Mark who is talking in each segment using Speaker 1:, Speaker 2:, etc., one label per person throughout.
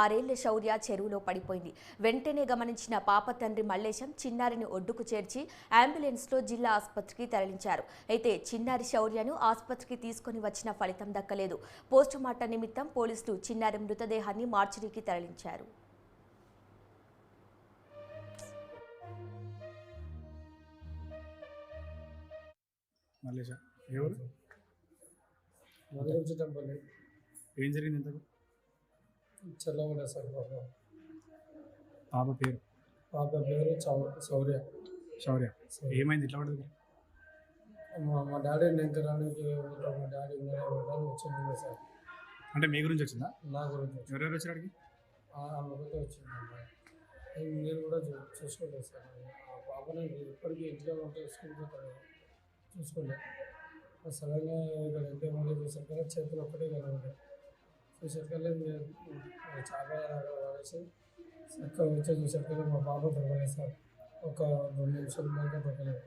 Speaker 1: 6 ఏళ్ల శౌర్య చెరువులో పడిపోయింది. వెంటనే గమనించిన పాప తండ్రి మల్లేశం చిన్నారిని ఒడ్డుకు చేర్చి అంబులెన్స్లో జిల్లా ఆసుపత్రికి తరలించారు. అయితే చిన్నారి శౌర్యను ఆసుపత్రికి తీసుకుని వచ్చిన ఫలితం దక్కలేదు. పోస్టుమార్టం నిమిత్తం పోలీసులు చిన్నారి మృతదేహాన్ని మార్చురీకి తరలించారు.
Speaker 2: ఏం జరిగింది ఇంతకు?
Speaker 3: చెల్లవలే సార్
Speaker 2: పాప పేరు?
Speaker 3: పాప పేరు శౌర్య.
Speaker 2: శౌర్య. ఏమైంది ఇట్లా పడదు?
Speaker 3: మా డాడీ నెగ్గరానికి మా డాడీ వచ్చింది సార్.
Speaker 2: అంటే మీ గురించి వచ్చిందా?
Speaker 3: నా గురించి.
Speaker 2: ఎవరెవరు వచ్చాడికి?
Speaker 3: ఆమెతో వచ్చిందమ్మా. నేను కూడా చూసుకోలేదు సార్. ఆ పాపని ఎప్పటికీ ఇంట్లో ఉంటే స్కూల్కి చూసుకోలేదు. సడన్గా ఇక్కడ ఇంటి మళ్ళీ చూసాక చేతులు ఒక్కటే కలవండి. చూసేకల్లా చాలా పడేసి చక్కగా వచ్చి చూసేకల్లా మా పాప దొరకలేదు సార్. ఒక 2 నిమిషాలు దాకా దొరకలేదు.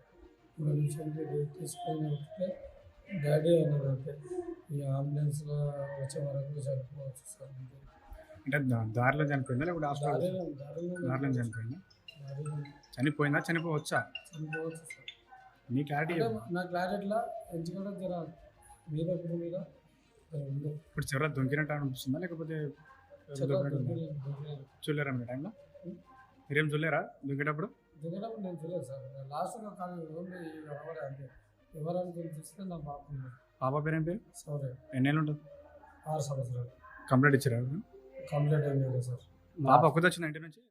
Speaker 3: 3 నిమిషాలు తీసుకొని వస్తే డాడీ అన్నదంటే ఈ అంబులెన్స్లో వచ్చే వరకు చనిపోవచ్చు సార్.
Speaker 2: అంటే దారిలో చనిపోయిందా లేకపోతే దారిలో చనిపోయిందా? చనిపోయిందా చనిపోవచ్చా?
Speaker 3: చనిపోవచ్చు సార్.
Speaker 2: నీ క్లారిటీ
Speaker 3: నా క్లారిటీలో ఎంచుకోవడం జర మీద
Speaker 2: ఇప్పుడు చివర దొంగినట్టు అనిపిస్తుందా లేకపోతే చూడలేరా మీ టైంలో? మీరేం చూడలేరా దుంకేటప్పుడు?
Speaker 3: దిగేటప్పుడు నేను చూడలేదు సార్. లాస్ట్గా కానీ ఓన్లీ ఎవరే అంతే. ఎవరైనా చూస్తే నా
Speaker 2: పాప పేరు ఏం పేరు?
Speaker 3: సౌర్య.
Speaker 2: ఎన్నేళ్ళు ఉంటుంది?
Speaker 3: 6 సంవత్సరాలు.
Speaker 2: కంప్లైంట్ ఇచ్చారా?
Speaker 3: కంప్లీట్ అయింది సార్.
Speaker 2: పాప ఒక్కది వచ్చింది ఇంటి నుంచి?